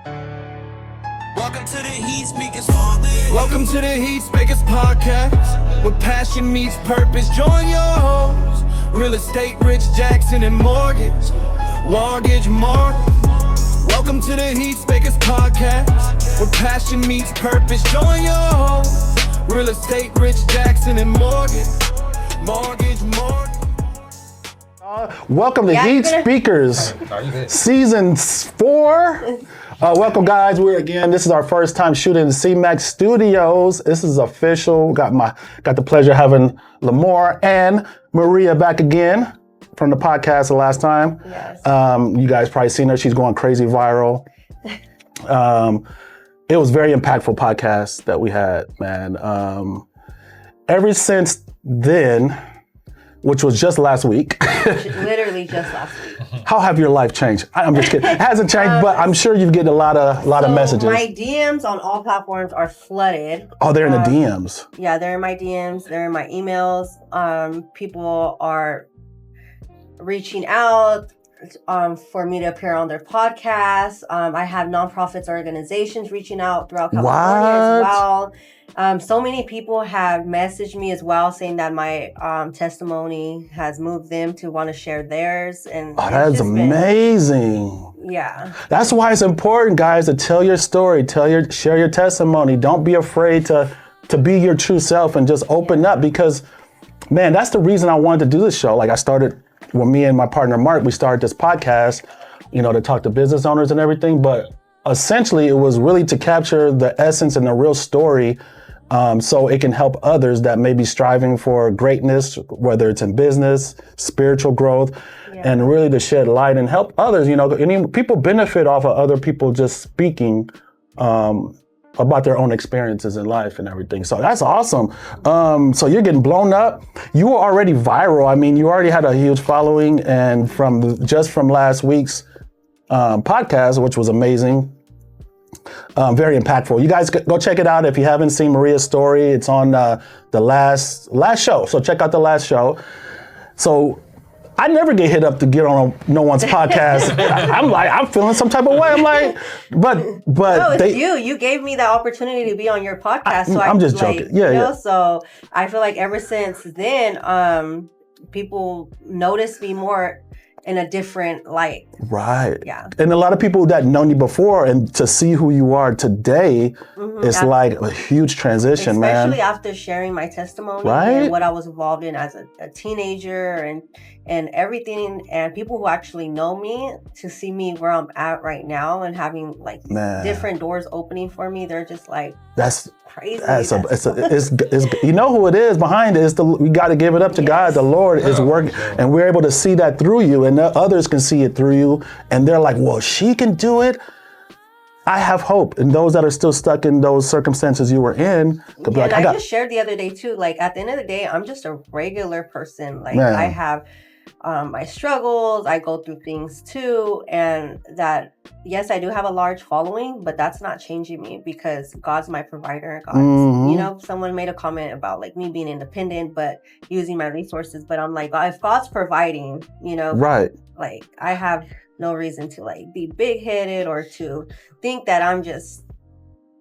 Welcome to the Heat Speakers Welcome to the Heat Speakers podcast, where passion meets purpose. Join your hosts, real estate Rich Jackson and mortgage. Welcome to the Heat Speakers podcast, where passion meets purpose. Join your hosts, real estate Rich Jackson and mortgage. Welcome to Heat Speakers, Season 4. Welcome, guys. This is our first time shooting in the CMAX Studios. This is official. Got the pleasure of having Lamore and Maria back again from the podcast the last time. Yes. You guys probably seen her. She's going crazy viral. It was a very impactful podcast that we had, man. Ever since then, which was just last week. Literally just last week. How have your life changed? I'm just kidding. It hasn't changed, but I'm sure you've getting a lot of messages. My DMs on all platforms are flooded. Oh, they're in the DMs. Yeah, they're in my DMs. They're in my emails. People are reaching out for me to appear on their podcast. I have nonprofits organizations reaching out throughout California as well. So many people have messaged me as well, saying that my testimony has moved them to want to share theirs. And that's amazing. Yeah. That's why it's important, guys, to tell your story, share your testimony. Don't be afraid to be your true self and just open up, because, man, that's the reason I wanted to do this show. Like, I started with me and my partner Mark. We started this podcast, to talk to business owners and everything. But essentially, it was really to capture the essence and the real story. So it can help others that may be striving for greatness, whether it's in business, spiritual growth, and really to shed light and help others. People benefit off of other people just speaking about their own experiences in life and everything. So that's awesome. So you're getting blown up. You were already viral. I mean, you already had a huge following, and from last week's podcast, which was amazing. Very impactful. You guys go check it out if you haven't seen Maria's story. It's on the last show. So check out the last show. So I never get hit up to get on no one's podcast. I'm feeling some type of way. I'm like, but no, it's you. You gave me the opportunity to be on your podcast. I'm just joking. Yeah. So I feel like ever since then, people notice me more in a different light. Right. Yeah. And a lot of people that known you before, and to see who you are today, it's like a huge transition, especially after sharing my testimony and what I was involved in as a teenager and everything, and people who actually know me, to see me where I'm at right now and having like different doors opening for me, they're just like, that's crazy. It's you know who it is behind it. We got to give it up to God. The Lord is working, and we're able to see that through you, and others can see it through you, and they're like, well, she can do it. I have hope. And those that are still stuck in those circumstances you were in, could be like, I just shared the other day too, like at the end of the day, I'm just a regular person. Like I have my struggles, I go through things too, and that, yes, I do have a large following, but that's not changing me, because God's my provider. Someone made a comment about like me being independent but using my resources, but I'm like, if God's providing, right, like I have no reason to like be big-headed or to think that I'm just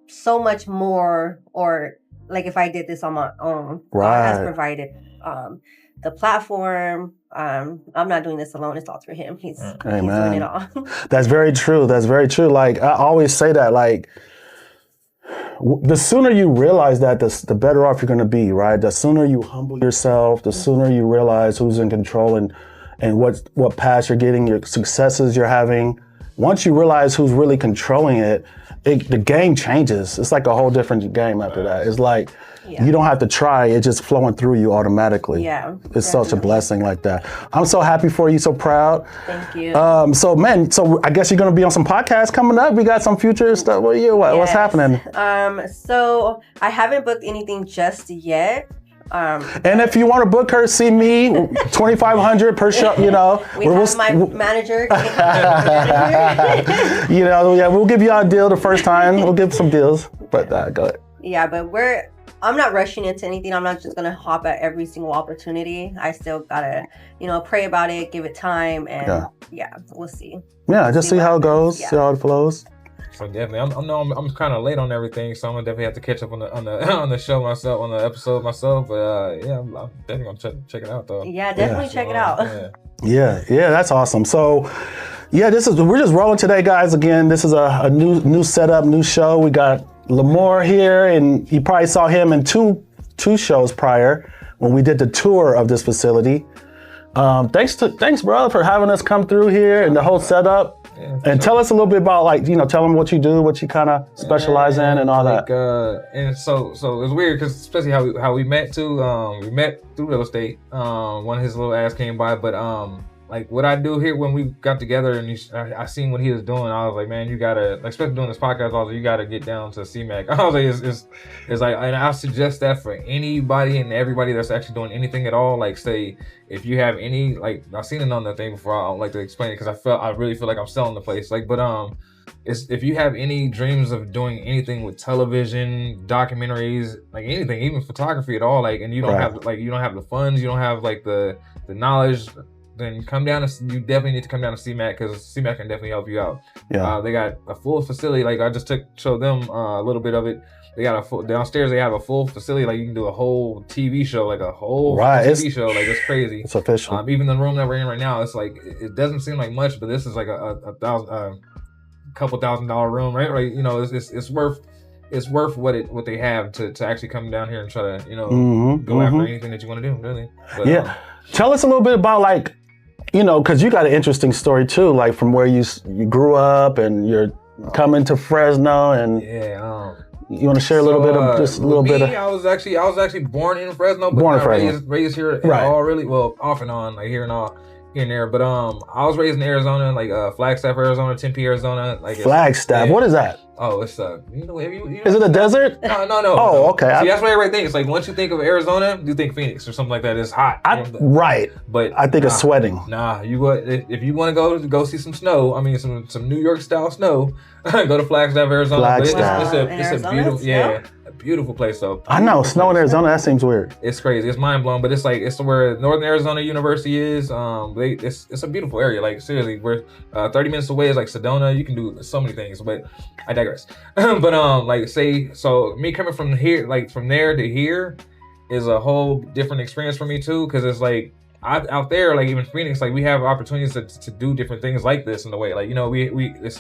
so much more, or like if I did this on my own. God has provided the platform. I'm not doing this alone. It's all through him. He's doing it all. That's very true. Like I always say that, like the sooner you realize that, the better off you're going to be, right? The sooner you humble yourself, the sooner you realize who's in control and what paths you're getting, your successes you're having. Once you realize who's really controlling it, the game changes. It's like a whole different game after that. It's like, you don't have to try. It's just flowing through you automatically. Yeah. It's such a blessing like that. I'm so happy for you. So proud. Thank you. So I guess you're going to be on some podcasts coming up. We got some future stuff with you. What's happening? So I haven't booked anything just yet. And if you want to book her, see me, $2,500 per show. We have my manager. We'll give you a deal the first time. We'll give some deals, but go ahead. Yeah, but I'm not rushing into anything. I'm not just gonna hop at every single opportunity. I still gotta, pray about it, give it time, and we'll see. Yeah, just see how it goes, see how it flows. So definitely, I'm kind of late on everything, so I'm gonna definitely have to catch up on the on the show myself, on the episode myself. But yeah, I'm definitely gonna check it out though. Yeah, definitely check it out. Yeah, that's awesome. So, yeah, we're just rolling today, guys. Again, this is a new setup, new show. We got Lamar here, and you probably saw him in two shows prior when we did the tour of this facility. Thanks, brother, for having us come through here and the whole setup. Yeah, and tell us a little bit about, like, tell them what you do, what you kind of specialize in, and all that. And so it was weird because especially how we met too. We met through real estate. One of his little ass came by, but like what I do here when we got together and I seen what he was doing, I was like, man, you gotta, like, especially doing this podcast, I was like, you gotta get down to CMAC. I was like, it's like, and I suggest that for anybody and everybody that's actually doing anything at all. Like, say, if you have any, like, I've seen it on the thing before, I don't like to explain it because I really feel like I'm selling the place. Like, but if you have any dreams of doing anything with television, documentaries, like anything, even photography at all, like, and you don't have the funds, you don't have like the knowledge, then come down you definitely need to come down to CMAC because CMAC can definitely help you out. Yeah. They got a full facility. Like, I just showed them a little bit of it. They got downstairs. They have a full facility. Like, you can do a whole TV show, like a whole TV show. Like, it's crazy. It's official. Even the room that we're in right now, it's like, it doesn't seem like much, but this is like a couple $1,000 room, right? Right. It's worth what they have to actually come down here and try to go after anything that you want to do, really. But, tell us a little bit about, like, because you got an interesting story too, like from where you grew up and you're coming to Fresno, and you want to share a little bit of just a little bit of. I was actually born in Fresno, but not raised here at all, really. Well, off and on, like here and there. But I was raised in Arizona, like Flagstaff, Arizona, Tempe, Arizona. Like Flagstaff, what is that? Oh, it's is it a desert? No. Oh, okay. See, that's what everybody thinks. Like, once you think of Arizona, you think Phoenix or something like that. It's hot. Right. But I think of sweating. Nah, if you want to go see some snow, I mean some New York style snow, go to Flagstaff, Arizona. It's a beautiful, a beautiful place. So I know snow in Arizona. That seems weird. It's crazy. It's mind blowing. But it's where Northern Arizona University is. It's a beautiful area. Like, seriously, we're 30 minutes away is like Sedona. You can do so many things, but I digress. But like, say, so me coming from here, like from there to here, is a whole different experience for me too. Because it's like, out there, like even Phoenix, like we have opportunities to do different things like this in a way. Like, it's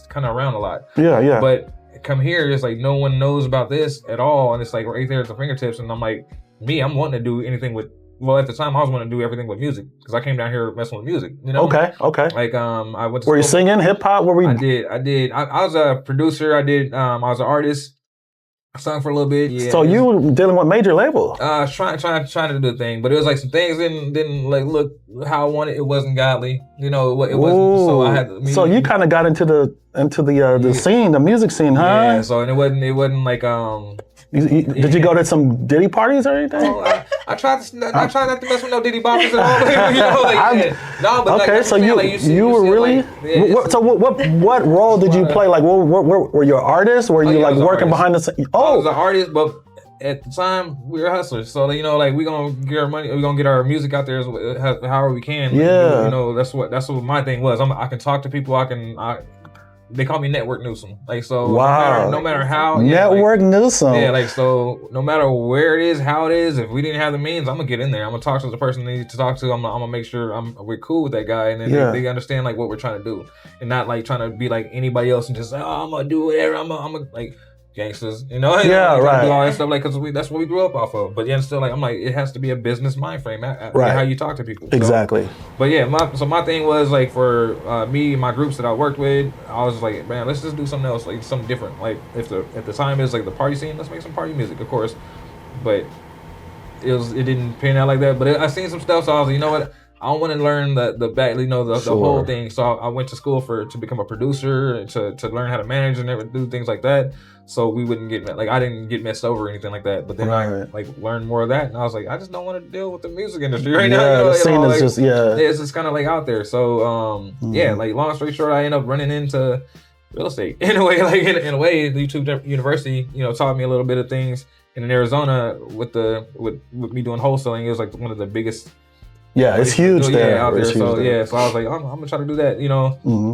kind of around a lot. Yeah. But come here, it's like no one knows about this at all, and it's like right there at the fingertips. And I'm like, I'm wanting to do anything with. Well, at the time, I was wanting to do everything with music because I came down here messing with music. Okay. Like, I went to. Were you singing hip hop? I did. I was a producer. I was an artist. I sung for a little bit. Yeah. So you were dealing with major label? Trying to do the thing, but it was like some things didn't like look how I wanted. It wasn't godly. It wasn't. So I had. So you kind of got into the scene, the music scene, huh? Yeah. So and it wasn't like Did you go to some Diddy parties or anything? Oh, I tried not to mess with no Diddy boppers at all. No, but okay, so you were really. Like, so what role did you play? Like, were you an artist? Were you like working behind the scenes? I was an artist, but at the time we were hustlers. So like we gonna get our money, we gonna get our music out there however we can. Yeah. That's what my thing was. I can talk to people. They call me Network Newsom. Like, so wow. no matter how. Network Newsom. Yeah, like, so no matter where it is, how it is, if we didn't have the means, I'm going to get in there. I'm going to talk to the person they need to talk to. I'm going to make sure we're cool with that guy. And then they understand, like, what we're trying to do. And not, like, trying to be like anybody else and just say, I'm going to do whatever. I'm going to, like, gangsters, Yeah, right. Do all that stuff, like, because that's what we grew up off of. But yeah, still, like, I'm like, it has to be a business mind frame, right? How you talk to people. Exactly. So, but yeah, my thing was like for me, my groups that I worked with, I was like, man, let's just do something else, like something different. Like at the time is like the party scene, let's make some party music, of course. But it didn't pan out like that. But I seen some stuff, so I was like, you know what? I don't want to learn the back, the whole thing. So I went to school to become a producer, to learn how to manage and do things like that. So we wouldn't I didn't get messed over or anything like that. But then I learned more of that, and I was like, I just don't want to deal with the music industry right now. The scene is just it's just kind of like out there. So like long story short, I ended up running into real estate in a way. Like in a way, the YouTube University, taught me a little bit of things. And in Arizona, with me doing wholesaling, it was like one of the biggest. Yeah, it's huge there. Out there. So I was like, I'm gonna try to do that.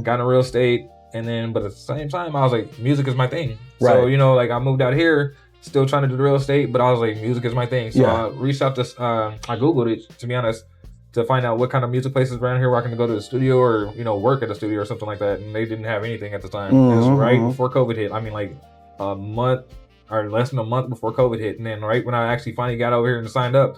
Got into real estate. And then, but at the same time, I was like, music is my thing. Right. So, you know, like I moved out here, still trying to do the real estate, but I was like, music is my thing. So I reached out to, I Googled it, to be honest, to find out what kind of music places around here where I can go to the studio or, you know, work at a studio or something like that. And they didn't have anything at the time. It was right before COVID hit. I mean, like a month or less than a month before COVID hit. And then right when I actually finally got over here and signed up,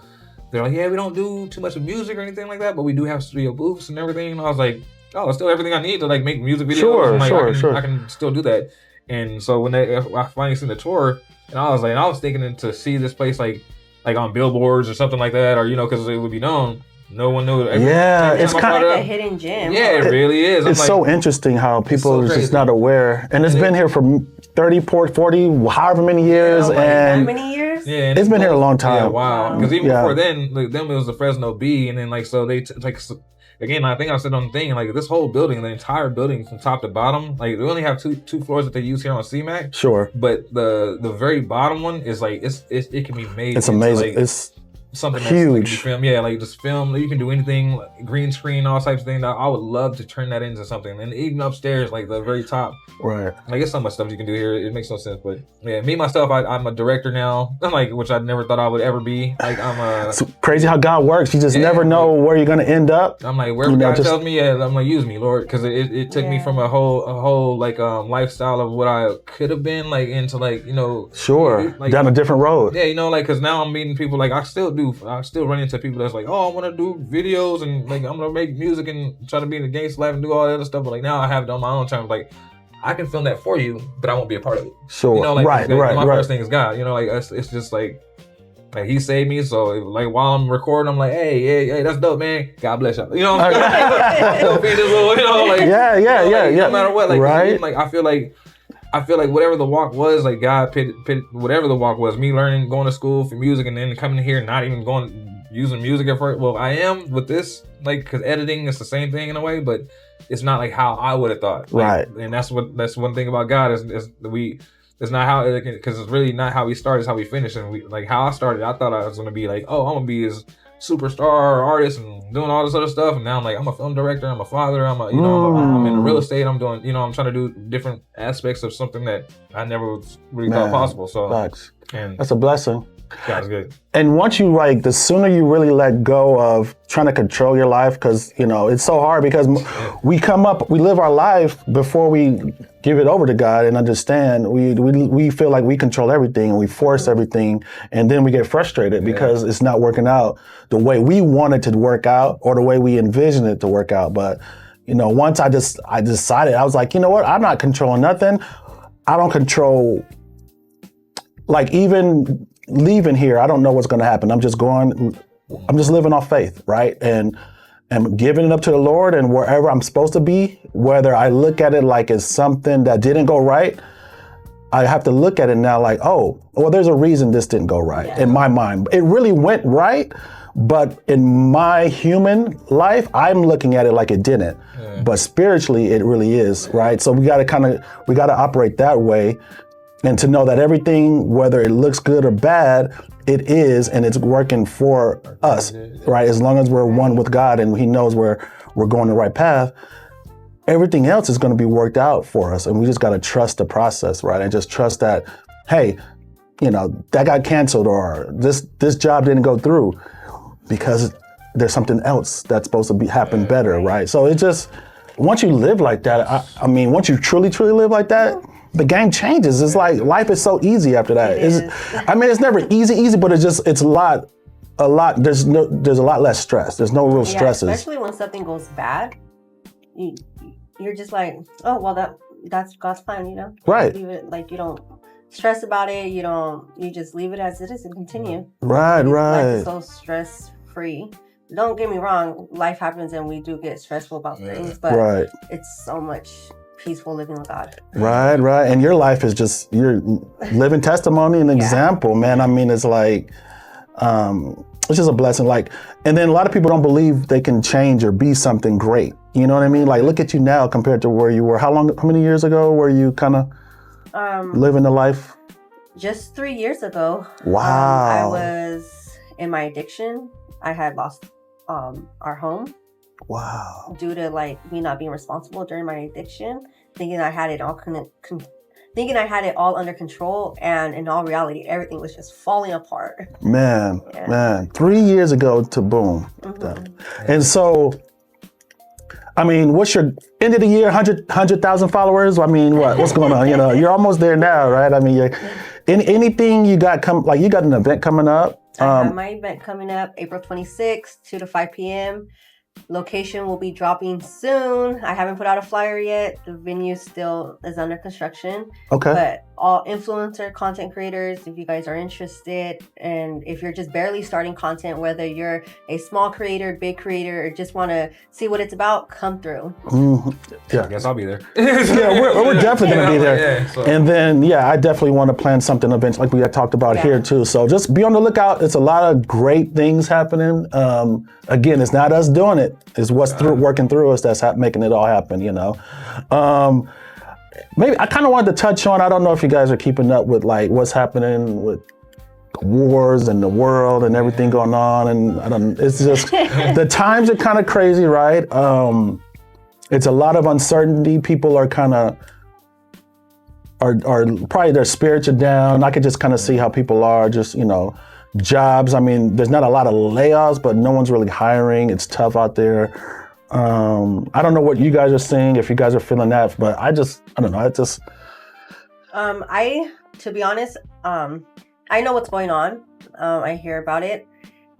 they're like, yeah, we don't do too much of music or anything like that, but we do have studio booths and everything. And I was like, oh, it's still everything I need to like make music videos. Sure, like, sure. I can still do that. And so when I finally seen the tour, and I was thinking to see this place like on billboards or something like that, or, you know, because it would be known. No one knew. It's kind of like a hidden gem. Yeah, it really is. It's so interesting how people are just not aware. And it's been here for 30, 40, however many years. How many years? Yeah, it's been here a long time. Yeah, wow. Because even before then, like, it was the Fresno B, and then like so they again, I think I said on the thing, like this whole building, the entire building from top to bottom, like they only have two floors that they use here on CMAC. Sure. But the very bottom one is like it can be made. It's amazing. Like, it's something huge. That's like film. Yeah, like just film. You can do anything, like green screen, all types of things. I would love to turn that into something. And even upstairs, like the very top. Right. Like there's so much stuff you can do here. It makes no sense. But yeah, me myself, I'm a director now. Like, which I never thought I would ever be. Like It's crazy how God works. You just never know where you're gonna end up. I'm like, wherever God tells me, I'm like, use me, Lord, because it took me from a whole like lifestyle of what I could have been, like into like, you know, like, down a different road. Yeah, you know, like because now I'm meeting people like I still run into people that's like, oh, I want to do videos and like I'm gonna make music and try to be in the gangster life and do all that other stuff. But like now I have it on my own terms. Like I can film that for you, but I won't be a part of it. Sure. You know, like right. My first thing is God. You know, like it's just like He saved me. So like while I'm recording, I'm like, hey, that's dope, man. God bless y'all. You know, what I'm saying? You know, like yeah. No matter what, like right. Like I feel like whatever the walk was, like God pit whatever the walk was, me learning, going to school for music, and then coming here, not even using music at first. Well, I am with this, like, because editing is the same thing in a way, but it's not like how I would have thought. Like, right. And that's one thing about God is it's not how, because it's really not how we start, it's how we finish. And we, like how I started, I thought I was gonna be like, oh, I'm gonna be this superstar artist and doing all this other stuff. And now I'm like, I'm a film director, I'm a father, I'm in real estate, I'm doing, I'm trying to do different aspects of something that I never really thought possible. So and that's a blessing. God's good. And once you the sooner you really let go of trying to control your life, because it's so hard because we live our life before we give it over to God and understand. We feel like we control everything and we force everything, and then we get frustrated because it's not working out the way we want it to work out or the way we envision it to work out. But once I decided, I was like, you know what? I'm not controlling nothing. I don't control, like, even leaving here, I don't know what's going to happen. I'm just living off faith, right? And giving it up to the Lord, and wherever I'm supposed to be, whether I look at it like it's something that didn't go right, I have to look at it now like, oh, well, there's a reason this didn't go right in my mind. It really went right, but in my human life, I'm looking at it like it didn't. Yeah. But spiritually, it really is, right? So we got to operate that way. And to know that everything, whether it looks good or bad, it is, and it's working for us, right? As long as we're one with God and He knows we're going the right path, everything else is going to be worked out for us. And we just got to trust the process, right? And just trust that, hey, that got canceled, or this job didn't go through because there's something else that's supposed to happen better, right? So it just, once you live like that, I mean, once you truly, truly live like that, the game changes. It's like life is so easy after that. It's never easy, but it's a lot. There's a lot less stress. There's no real stresses. Especially when something goes bad, you're just like, oh well, that's God's plan, Right. Leave it, like, you don't stress about it. You just leave it as it is and continue. Right. Life is so stress free. Don't get me wrong. Life happens and we do get stressful about things, but it's so much peaceful living with God. Right. And your life is just, you're living testimony and example, man. I mean, it's like, it's just a blessing. Like, and then a lot of people don't believe they can change or be something great. You know what I mean? Like, look at you now compared to where you were. How many years ago were you kind of living the life? Just 3 years ago. Wow. I was in my addiction. I had lost our home. Wow. Due to like me not being responsible during my addiction, thinking I had it all thinking I had it all under control, and in all reality, everything was just falling apart. Man, 3 years ago to boom. And so, I mean, what's your end of the year, 100,000 followers? I mean, what's going on? You know, you're almost there now, right? I mean, anything you got you got an event coming up? I have my event coming up April 26th, 2 to 5 p.m. Location will be dropping soon. I haven't put out a flyer yet. The venue still is under construction. Okay. But all influencer content creators, if you guys are interested, and if you're just barely starting content, whether you're a small creator, big creator, or just want to see what it's about, come through. Yeah, I guess I'll be there. Yeah, we're definitely going to be there. Yeah, so. And then, I definitely want to plan something eventually, like we had talked about here too. So just be on the lookout. It's a lot of great things happening. Again, it's not us doing it. It's what's working through us that's making it all happen, you know. Maybe I kind of wanted to touch on, I don't know if you guys are keeping up with like what's happening with wars and the world and everything going on. And it's just, the times are kind of crazy, right? It's a lot of uncertainty. People are kind of, are probably their spirits are down. I could just kind of see how people are just, you know, jobs. I mean, there's not a lot of layoffs, but no one's really hiring. It's tough out there. I don't know what you guys are seeing, if you guys are feeling that, but I don't know. To be honest, I know what's going on. I hear about it,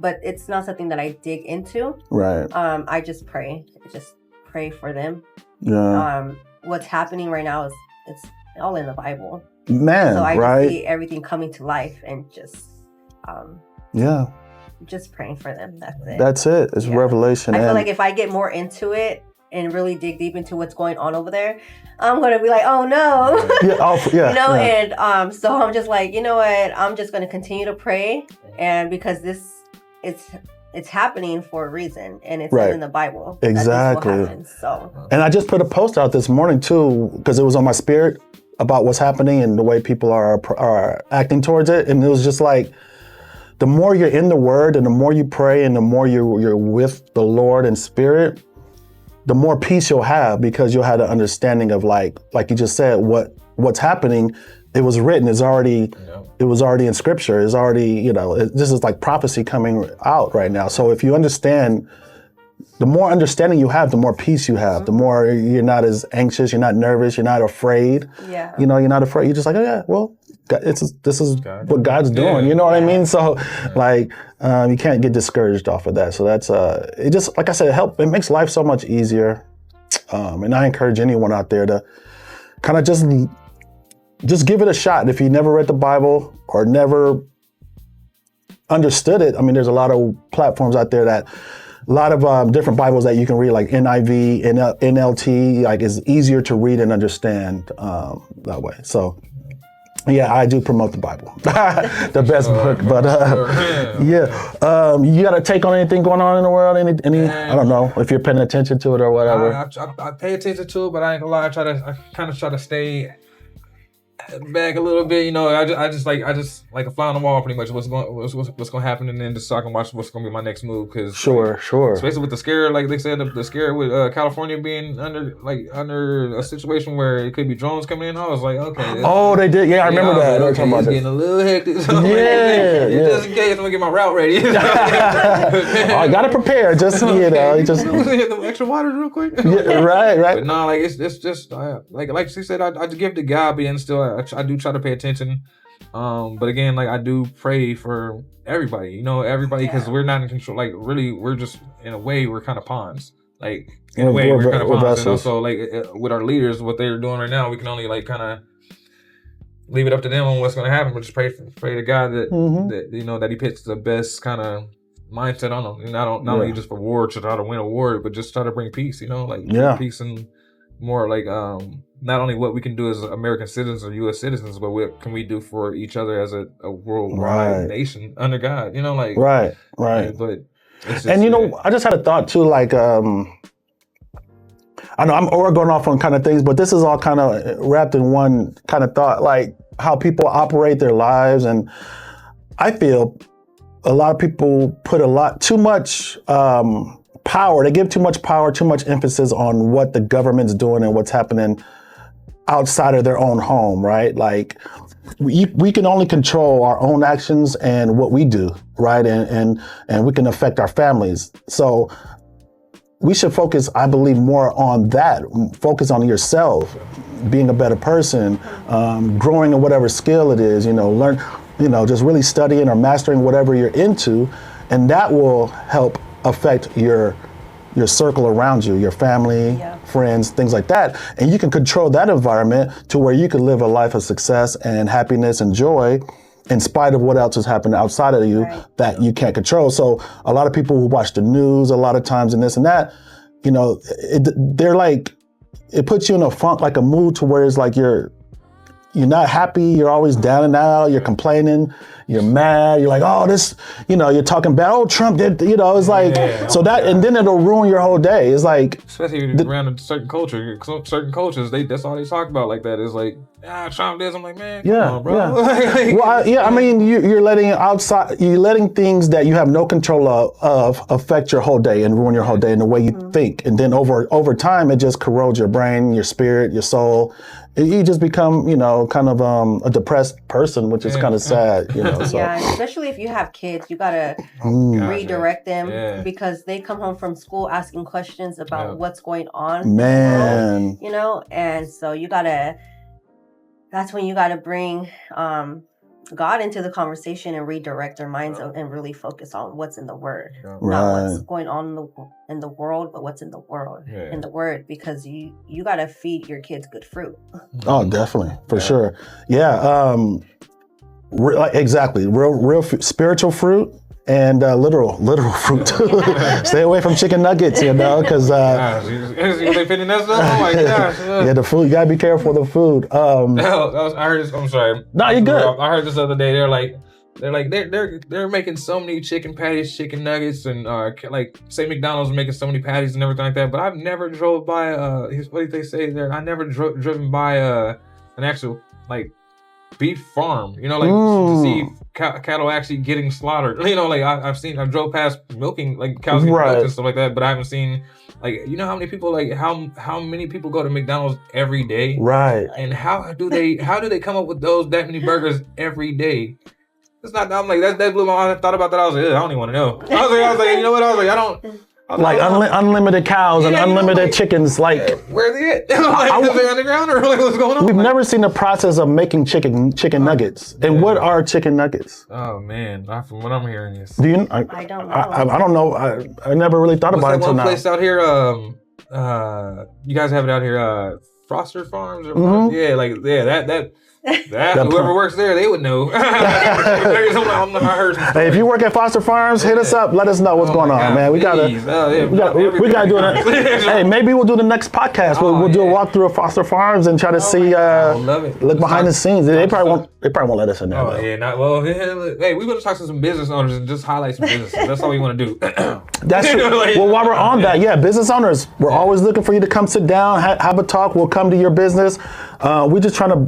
but it's not something that I dig into. Right. I just pray for them. Yeah. What's happening right now it's all in the Bible. Man, so I right? just see everything coming to life and just praying for them. That's it. It's revelation. I feel like if I get more into it and really dig deep into what's going on over there, I'm gonna be like, oh no. You know, and so I'm just like, you know what? I'm just gonna continue to pray, and because it's happening for a reason, and it's in the Bible. Exactly. So. And I just put a post out this morning too, because it was on my spirit about what's happening and the way people are acting towards it, and it was just like, the more you're in the Word and the more you pray and the more you're with the Lord in spirit, the more peace you'll have, because you'll have the understanding of like you just said, what's happening. It was written. It was already in Scripture. It's already, you know, this is like prophecy coming out right now. So if you understand, the more understanding you have, the more peace you have. The more you're not as anxious. You're not nervous. You're not afraid. Yeah. You know, you're not afraid. You're just like, oh yeah, well, this is what God's doing. You know what I mean? So like, you can't get discouraged off of that. So that's, it just, like I said, it makes life so much easier. And I encourage anyone out there to kind of just give it a shot. If you never read the Bible or never understood it, I mean, there's a lot of platforms out there a lot of different Bibles that you can read, like NIV, NLT, like it's easier to read and understand that way. So yeah, I do promote the Bible, the best book. But you got a take on anything going on in the world? Any? I don't know if you're paying attention to it or whatever. I pay attention to it, but I ain't gonna lie. I kind of try to stay back a little bit, you know. I just like a fly on the wall, pretty much. What's going to happen, and then just so I can watch what's going to be my next move. Cause sure. Especially with the scare, like they said, the scare with California being under a situation where it could be drones coming in. I was like, okay. Oh, they did. Yeah, I remember that. Okay, it's getting a little hectic. So just in case, I'm gonna get my route ready. I gotta prepare. Just you know, just hit the extra water real quick. Yeah, right. But no, like it's just like she said, I just give it to God, but still I do try to pay attention. But again, like I do pray for everybody, you know, because we're not in control. Like really, we're just in a way we're kind of pawns. Like in a way we're kind of pawns. And also like with our leaders, what they're doing right now, we can only like kind of leave it up to them on what's going to happen. But just pray to God that you know that He puts the best kind of mindset on them, and not only just for war to try to win a war, but just try to bring peace. You know, like peace and more like not only what we can do as American citizens or U.S. citizens, but what can we do for each other as a worldwide nation under God? You know, like right. But it's just, you know, I just had a thought too. Like I know we're going off on kind of things, but this is all kind of wrapped in one kind of thought, like how people operate their lives, and I feel a lot of people put too much power power. They give too much power, too much emphasis on what the government's doing and what's happening outside of their own home, right? Like we can only control our own actions and what we do, right? And we can affect our families. So we should focus, I believe, more on that. Focus on yourself, being a better person, growing in whatever skill it is, learn, just really studying or mastering whatever you're into, and that will help affect your circle around you, your family, friends, things like that. And you can control that environment to where you can live a life of success and happiness and joy in spite of what else is happening outside of you that you can't control. So a lot of people who watch the news a lot of times and this and that, they're like, it puts you in a funk, like a mood to where it's like you're not happy, you're always down and out, you're complaining, you're mad, you're like, oh, this, you're talking bad, oh, Trump did, it's like, so that, and then it'll ruin your whole day. It's like, especially around a certain culture, certain cultures, that's all they talk about like that. It's like, Trump this. I'm like, man, come on, bro. I mean, you're letting things that you have no control of affect your whole day and ruin your whole day and the way you think. And then over time, it just corrodes your brain, your spirit, your soul. You just become, kind of a depressed person, which is kind of sad, So. Yeah, especially if you have kids, you gotta redirect them because they come home from school asking questions about what's going on. Man. And so that's when you gotta bring God into the conversation and redirect their minds and really focus on what's in the Word, not what's going on in the world, but what's in the world, in the Word, because you gotta feed your kids good fruit. Oh, definitely, for sure. Yeah, exactly. Real spiritual fruit and literal fruit. Stay away from chicken nuggets, because they fitting that stuff. Oh my gosh! The food. You gotta be careful with the food. I heard this. I'm sorry. No, you're good. I heard this other day. They're making so many chicken patties, chicken nuggets, and say McDonald's making so many patties and everything like that. But I've never drove by. What did they say there? I never driven by an actual beef farm, to see cattle actually getting slaughtered. I've drove past milking cows getting milked and stuff like that, but I haven't seen how many people how many people go to McDonald's every day, right? And how do they come up with that many burgers every day? It's not. I'm like that blew my mind. I thought about that. I was like, I don't even want to know. I was like, you know what? I was like, I don't. Unlimited cows and unlimited chickens. Where are they at? Are they underground or what's going on? We've never seen the process of making chicken nuggets. And what are chicken nuggets? Oh man, from what I'm hearing is. Do you? I don't know. I don't know. I never really thought about it until now. What's that one place out here? You guys have it out here. Foster Farms. Whoever works there, they would know. Hey, if you work at Foster Farms, hit us up. Let us know what's going on, man. We gotta do it. Hey, maybe we'll do the next podcast. We'll do a walkthrough of Foster Farms and try to see, look behind the scenes. They probably won't let us in there. Oh yeah, hey, we want to talk to some business owners and just highlight some businesses. That's all we want to do. That's true. Well, while we're on that, business owners, we're always looking for you to come sit down, have a talk. We'll come to your business. We're just trying to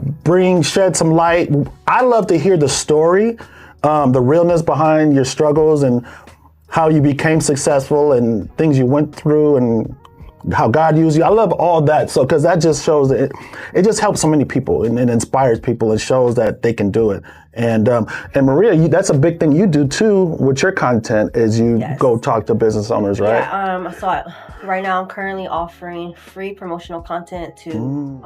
shed some light. I love to hear the story, the realness behind your struggles and how you became successful and things you went through and how God used you. I love all that. So, because that just shows that it just helps so many people and inspires people and shows that they can do it. And Maria, that's a big thing you do too with your content is you go talk to business owners, right? Yeah, so right now I'm currently offering free promotional content to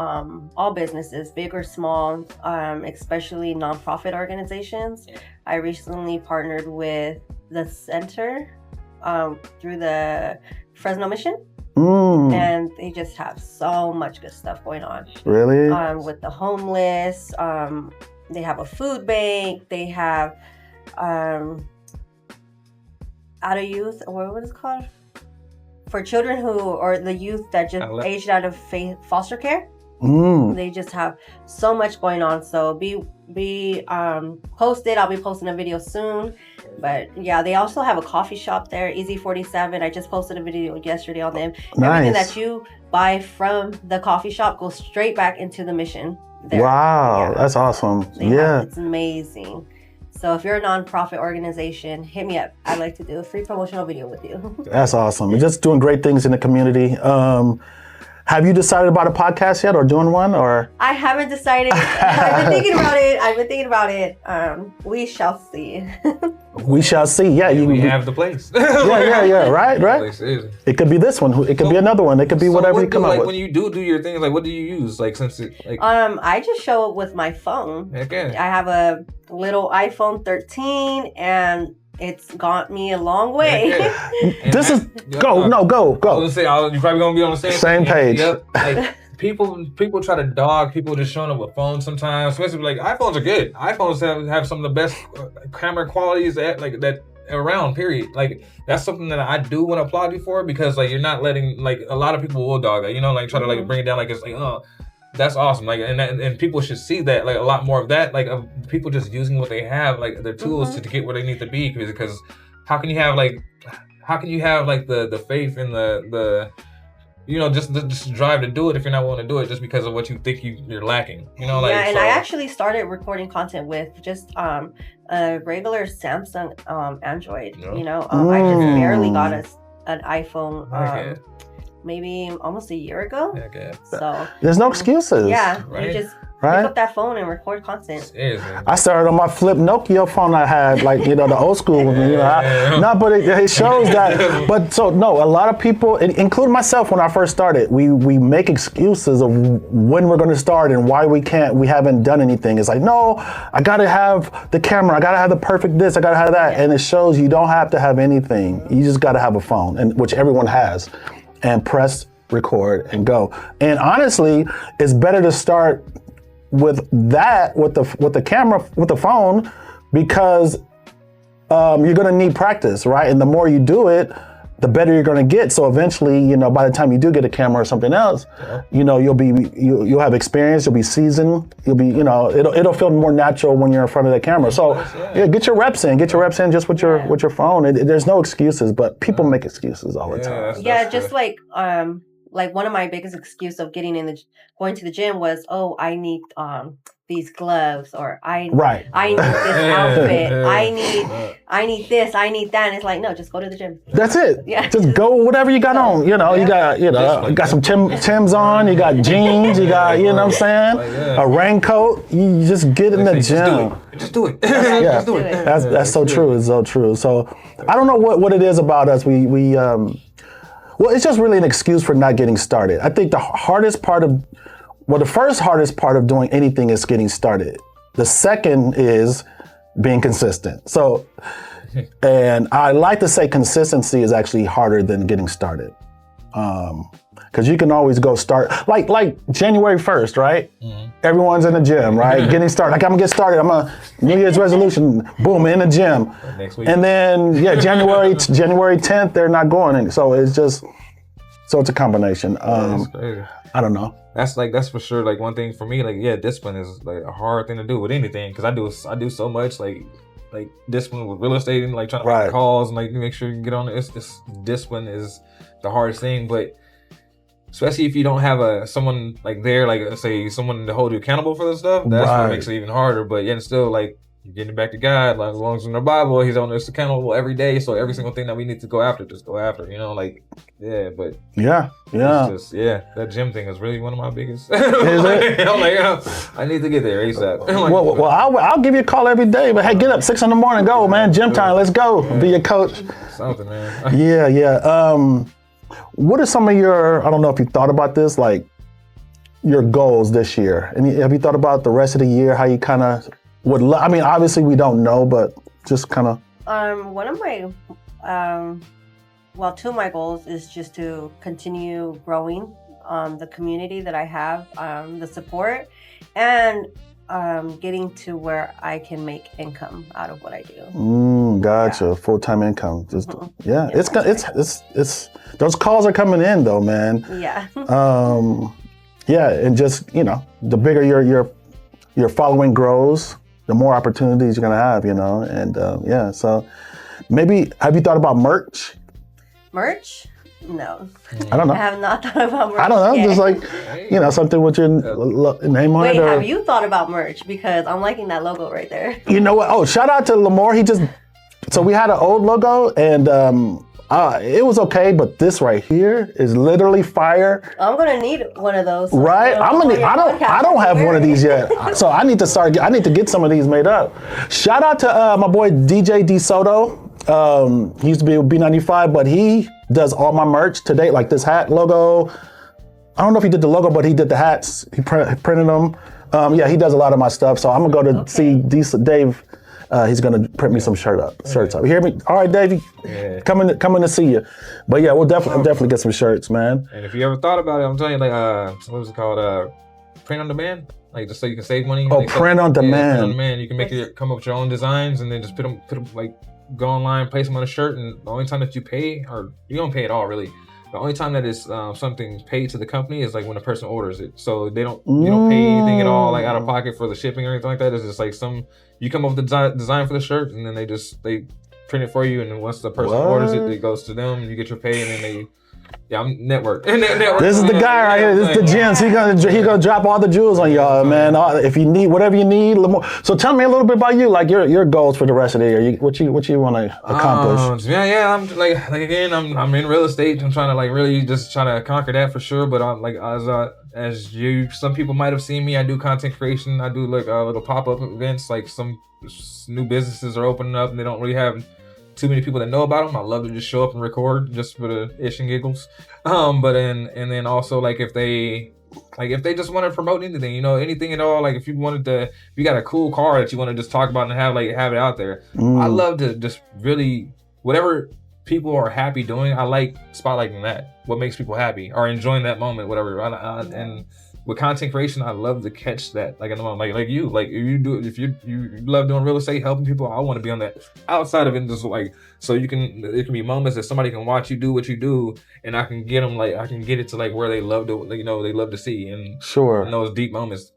all businesses, big or small, especially nonprofit organizations. I recently partnered with the center through the Fresno Mission. And they just have so much good stuff going on. Really? With the homeless, they have a food bank. They have out of youth, what is it called? For children or the youth that just aged out of foster care. They just have so much going on. So be posted. I'll be posting a video soon. But yeah, they also have a coffee shop there, Easy 47. I just posted a video yesterday on them. Nice. Everything that you buy from the coffee shop goes straight back into the mission there. Wow, that's awesome. It's amazing. So if you're a nonprofit organization, hit me up. I'd like to do a free promotional video with you. That's awesome. You're just doing great things in the community. Have you decided about a podcast yet or doing one or? I haven't decided. I've been thinking about it. We shall see. We shall see. Yeah, we have the place. yeah. Right. It could be this one. It could be another one. It could be whatever you come up with. When you do your things, like what do you use? Like since it, like I just show it with my phone. Okay. I have a little iPhone 13 and it's got me a long way. This is go. I was gonna say you're probably gonna be on the same page. Yep. Like people try to dog people just showing up with phones sometimes. Especially like iPhones are good. iPhones have some of the best camera qualities that around. Period. Like that's something that I do want to applaud you for because like you're not letting like a lot of people will dog that. You know, like try to like bring it down like it's like that's awesome. Like and people should see that like a lot more of that. Like of people just using what they have like their tools to get where they need to be because how can you have like the faith in the you know just drive to do it if you're not willing to do it just because of what you think you're lacking. You know, like and I actually started recording content with just a regular Samsung Android. Yeah. You know, I just barely got an iPhone. Maybe almost a year ago. Okay. So there's no excuses. Yeah, right? you just pick up that phone and record content. I started on my flip Nokia phone I had, like, you know, the old school one. You know, but it shows that. But so no, a lot of people, including myself, when I first started, we make excuses of when we're going to start and why we haven't done anything. It's like, no, I got to have the camera, I got to have the perfect this, I got to have that, and it shows you don't have to have anything. You just got to have a phone, and which everyone has. And press record and go. And honestly, it's better to start with that, with the camera, with the phone, because you're gonna need practice, right? And the more you do it, the better you're gonna get. So eventually, you know, by the time you do get a camera or something else, you know, you'll have experience, you'll be seasoned, you'll be, you know, it'll feel more natural when you're in front of the camera. So get your reps in just with your phone. There's no excuses, but people make excuses all the time. That's just like one of my biggest excuse of going to the gym was, I need these gloves, or I need this outfit, I need this, I need that, and it's like, no, just go to the gym. That's it. Yeah. Just go whatever you got on. You know, you got some Timbs on, you got jeans, you got, you know what I'm saying? A raincoat. You just get in the gym. Just do it. Just do it. That's so true. It's so true. So I don't know what it is about us. Well, it's just really an excuse for not getting started. I think the first hardest part of doing anything is getting started. The second is being consistent. So, and I like to say consistency is actually harder than getting started. Because you can always go start, like January 1st, right? Mm-hmm. Everyone's in the gym, right? Getting started. Like, I'm gonna get started. I'm a New Year's resolution. Boom, in the gym. Next week. And then, January 10th, they're not going. And so it's a combination. I don't know. That's for sure. Like one thing for me, like discipline is like a hard thing to do with anything because I do so much like discipline with real estate and like trying to make calls and like make sure you can get on it. It's discipline is the hardest thing, but especially if you don't have someone like there, like let's say someone to hold you accountable for this stuff, that's what makes it even harder. But yet still like you're getting back to God, like as long as in the Bible, He's on us accountable every day. So every single thing that we need to go after, just go after. You know, like but it's just, that gym thing is really one of my biggest. Is it? I'm like, I need to get there ASAP. Well, I'll give you a call every day. But hey, get up 6 a.m, go, man. Gym time, let's go. Be your coach. Something, man. Yeah. What are some of your? I don't know if you thought about this, like your goals this year. Have you thought about the rest of the year? How you kind of I mean, obviously we don't know, but just kind of. One of my, two of my goals is just to continue growing the community that I have, the support, and getting to where I can make income out of what I do. Gotcha. Yeah. Full-time income. Just it's those calls are coming in though, man. Yeah. And just the bigger your following grows, the more opportunities you're gonna have, and so maybe have you thought about merch? Merch? No. I don't know. I have not thought about merch. I don't know. yet. Just like, something with your name on Wait, it. Or, have you thought about merch? Because I'm liking that logo right there. you know what? Oh, shout out to Lamore. So we had an old logo and it was okay, but this right here is literally fire. I'm gonna need one of those. Right? I don't have one of these yet. So I need to get some of these made up. Shout out to my boy DJ DeSoto. He used to be with B95, but he does all my merch to date, like this hat logo. I don't know if he did the logo, but he did the hats. He printed them. Yeah, he does a lot of my stuff. So I'm gonna go to see Dave. He's gonna print me some shirts up. You hear me? All right, Davey. Yeah. Coming to see you. But yeah, we'll definitely get some shirts, man. And if you ever thought about it, I'm telling you, like, what was it called? Print on demand. Like, just so you can save money. Oh, print on demand. Print on demand. You can come up with your own designs and then just put them like, go online, place them on a shirt, and the only time that you pay, or you don't pay at all, really. The only time that is something paid to the company is like when a person orders it. So you don't pay anything at all, like out of pocket for the shipping or anything like that. It's just like you come up with the design for the shirt, and then they print it for you, and then once the person orders it, it goes to them, and you get your pay, and then I'm network. This is the guy right here. This is the gems. He gonna drop all the jewels on y'all, man. If you need whatever you need, so tell me a little bit about you, like your goals for the rest of the year. What you want to accomplish? I'm like again, I'm in real estate. I'm trying to like really just trying to conquer that for sure. But I'm like some people might have seen me. I do content creation. I do like little pop-up events. Like some new businesses are opening up, and they don't really have too many people that know about them. I love to just show up and record just for the ish and giggles. But then also like if they just want to promote anything, anything at all. Like if you got a cool car that you want to just talk about and have it out there. I love to just really whatever people are happy doing. I like spotlighting that. What makes people happy or enjoying that moment, whatever. And with content creation, I love to catch that, like in the moment, like you if you love doing real estate, helping people. I want to be on that outside of it, just like so it can be moments that somebody can watch you do what you do, and I can get them I can get it to like where they love to, they love to see, and sure, in those deep moments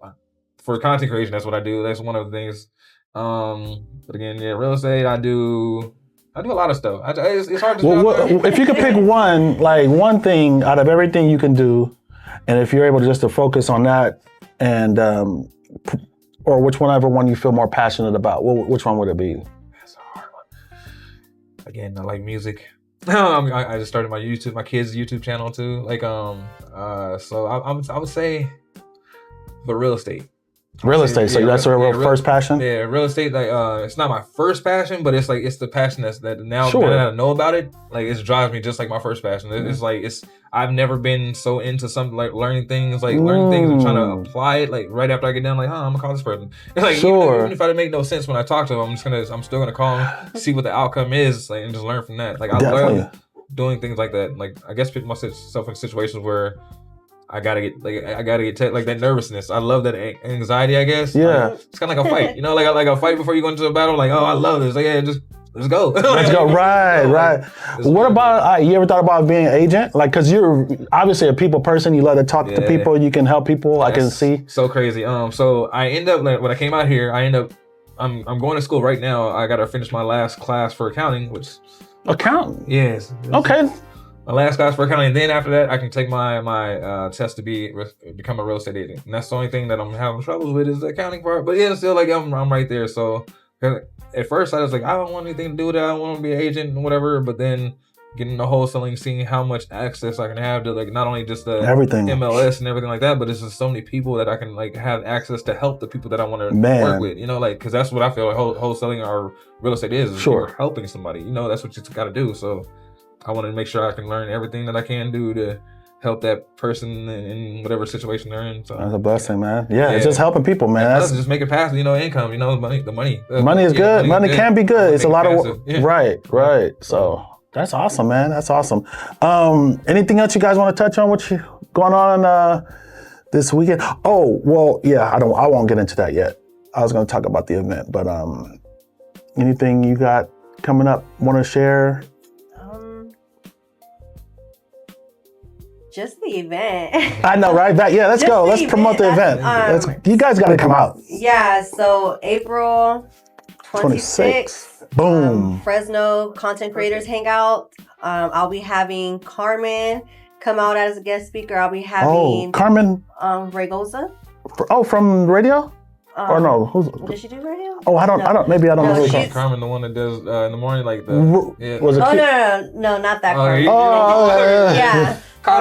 for content creation, that's what I do. That's one of the things. But again, yeah, real estate, I do a lot of stuff. It's hard to. If you could pick one thing out of everything you can do. And if you're able to focus on that, and or whichever one you feel more passionate about, which one would it be? That's a hard one. Again, I like music. I just started my kids' YouTube channel too. Like so I would say, but real estate. Real estate. So that's your first passion? Yeah, real estate. Like, it's not my first passion, but it's the passion that now that I know about it, like it drives me just like my first passion. It's I've never been so into something like learning things and trying to apply it. Like right after I get done, like, I'm gonna call this person. Like even if I didn't make no sense when I talk to them, I'm still gonna call them, see what the outcome is, like, and just learn from that. Like I love doing things like that. Like I guess put myself in situations where I gotta get like that nervousness. I love that anxiety, I guess. Yeah. Like, it's kind of like a fight, like a fight before you go into a battle. Like, I love this. Like, yeah, just let's go. Let's go. Right. What about, you ever thought about being an agent? Like, cause you're obviously a people person. You love to talk to people. You can help people. I can see. So crazy. So I end up, like, when I came out here, I'm going to school right now. I gotta finish my last class for accounting, which. Accounting? Yes. Okay. My last class for accounting, and then after that, I can take my test to become a real estate agent. And that's the only thing that I'm having troubles with is the accounting part. But yeah, still, like, I'm right there. So at first, I was like, I don't want anything to do with it. I don't want to be an agent and whatever. But then getting the wholesaling, seeing how much access I can have to, like, not only just the everything MLS and everything like that, but it's just so many people that I can, like, have access to help the people that I want to work with. Like, because that's what I feel like wholesaling or real estate is you're helping somebody. That's what you got to do. So I want to make sure I can learn everything that I can do to help that person in whatever situation they're in. So that's a blessing, man. Yeah, it's just helping people, man. That's just make it passive, income, the money. Money is good. Money can be good. It's a lot of right. So that's awesome, man. That's awesome. Anything else you guys want to touch on? What's going on this weekend? Oh, well, yeah. I won't get into that yet. I was going to talk about the event, but anything you got coming up? Want to share? Just the event. I know, right? Let's go. Let's promote the event. You guys got to come out. Yeah, so April 26th Boom. Fresno content creators hangout. I'll be having Carmen come out as a guest speaker. I'll be having Carmen Regoza. From radio? Or no? Did she do radio? Oh, I don't. Maybe I don't know. she's- Carmen, the one that does in the morning, like the. Yeah. Was it? No, not that Carmen. Yeah. No,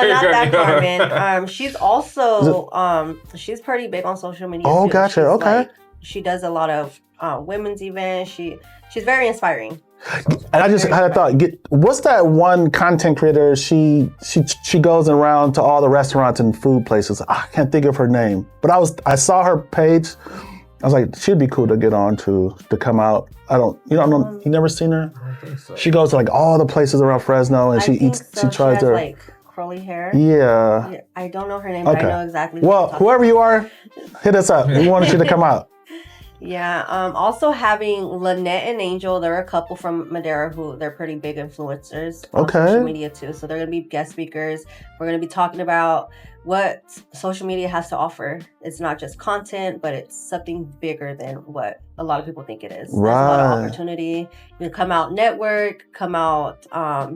not that Carmen. She's also she's pretty big on social media. Oh, too. gotcha. She's Okay. She does a lot of women's events. She's very inspiring. And I just had a thought. What's that one content creator? She goes around to all the restaurants and food places. I can't think of her name, but I saw her page. I was like, she'd be cool to get on to come out. You don't know, you never seen her? I don't think so. She goes to like all the places around Fresno and she tries has, to. like curly hair. Yeah. I don't know her name, but I know exactly. Well, whoever you are, hit us up. We wanted you to come out. Yeah. Also having Lynette and Angel, they're a couple from Madera who they're pretty big influencers on social media too. So they're gonna be guest speakers. We're gonna be talking about what social media has to offer. It's not just content, but it's something bigger than what a lot of people think it is. Right. There's a lot of opportunity. You can come out, network, come out,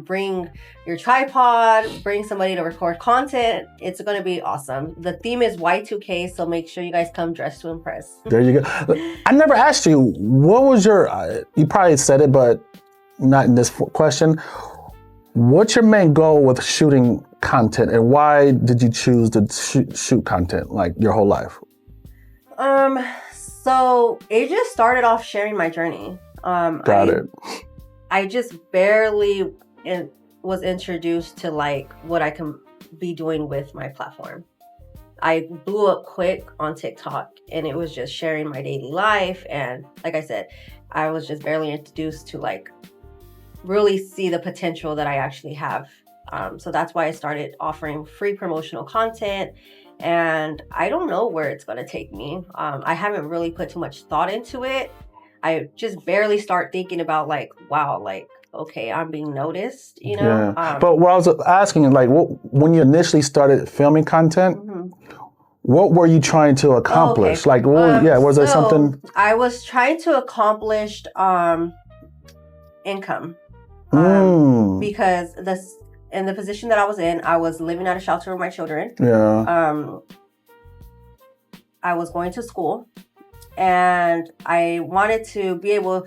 bring your tripod, bring somebody to record content. It's going to be awesome. The theme is Y2K, so make sure you guys come dressed to impress. There you go. I never asked you, what was your, you probably said it, but not in this question. What's your main goal with shooting content, and why did you choose to shoot content like your whole life? So it just started off sharing my journey. Got it. I just barely was introduced to like what I can be doing with my platform. I blew up quick on TikTok, and it was just sharing my daily life. And like I said, I was just barely introduced to like really see the potential that I actually have. So that's why I started offering free promotional content, and I don't know where it's going to take me. I haven't really put too much thought into it. I just barely start thinking about like, wow, like, okay, I'm being noticed, you know? Yeah. But what I was asking is like, when you initially started filming content, what were you trying to accomplish? Like, was there something? I was trying to accomplish income. Because in the position that I was in, I was living at a shelter with my children. Yeah. I was going to school, and I wanted to be able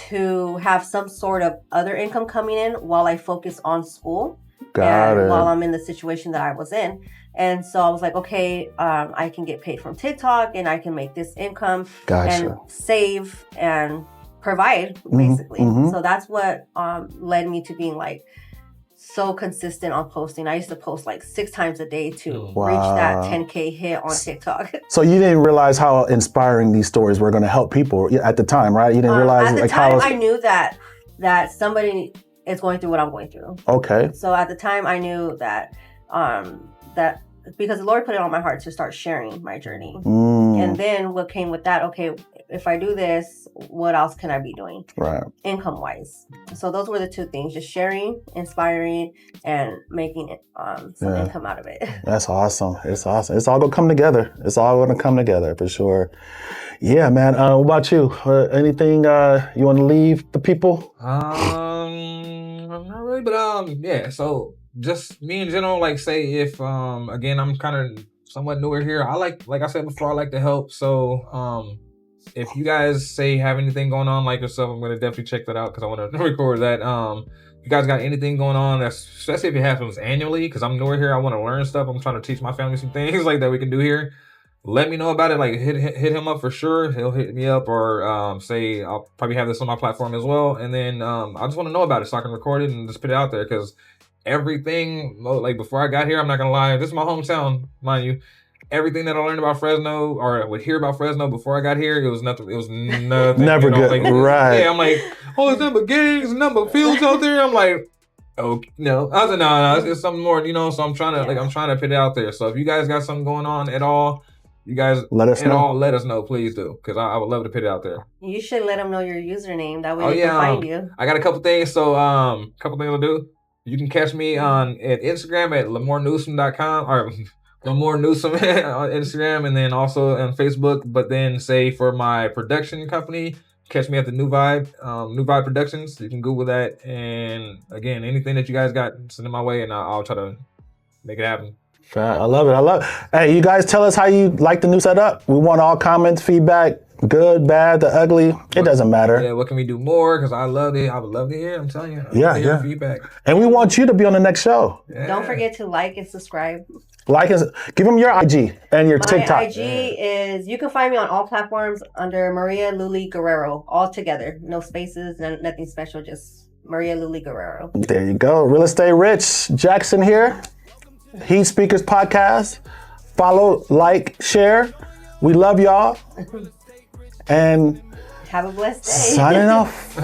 to have some sort of other income coming in while I focus on school. Got it. While I'm in the situation that I was in. And so I was like, okay, I can get paid from TikTok, and I can make this income and save and provide, basically. So that's what led me to being like so consistent on posting. I used to post like 6 times a day to reach that 10K hit on TikTok. So you didn't realize how inspiring these stories were going to help people at the time, right? You didn't realize at the like time, how I knew that somebody is going through what I'm going through. Okay. So at the time, I knew that that because the Lord put it on my heart to start sharing my journey. And then what came with that, okay, if I do this, what else can I be doing? Right. Income wise. So those were the 2 things, just sharing, inspiring, and making some income out of it. That's awesome. It's awesome. It's all going to come together. It's all going to come together for sure. Yeah, man. What about you? Anything you want to leave the people? Not really, but yeah. So just me in general, like say if again I'm kind of somewhat newer here. I like I said before, I like to help. So if you guys say have anything going on like yourself, I'm gonna definitely check that out because I want to record that. If you guys got anything going on, especially if it happens annually, because I'm newer here, I want to learn stuff. I'm trying to teach my family some things like that we can do here. Let me know about it. Like hit him up for sure. He'll hit me up or say I'll probably have this on my platform as well. And then I just want to know about it so I can record it and just put it out there because everything, like before I got here, I'm not gonna lie, this is my hometown, mind you. Everything that I learned about Fresno or would hear about Fresno before I got here, it was nothing. It was nothing. Never good, like, right? Yeah, I'm like, oh, there's nothing but gangs, nothing but fields out there. I'm like, oh no. I was like, no, it's something more, So I'm trying to put it out there. So if you guys got something going on at all, you guys let us know, please do, because I would love to put it out there. You should let them know your username. That way they can find you. I got a couple things. So couple things I'll do. You can catch me at Instagram at lamorenewsom.com or more Newsome on Instagram and then also on Facebook. But then say for my production company, catch me at the New Vibe Productions. You can Google that. And again, anything that you guys got, send it my way and I'll try to make it happen. I love it. Hey, you guys tell us how you like the new setup. We want all comments, feedback, good, bad, the ugly. It doesn't matter. Yeah, what can we do more? Because I love it. I would love to hear. I'm telling you. Yeah. Feedback. And we want you to be on the next show. Yeah. Don't forget to like and subscribe. Like and give them your IG and your My TikTok. My IG is, you can find me on all platforms under Maria Luli Guerrero, all together. No spaces, nothing special, just Maria Luli Guerrero. There you go. Real Estate Rich Jackson here. Heat Speakers Podcast. Follow, like, share. We love y'all. And have a blessed day. signing off.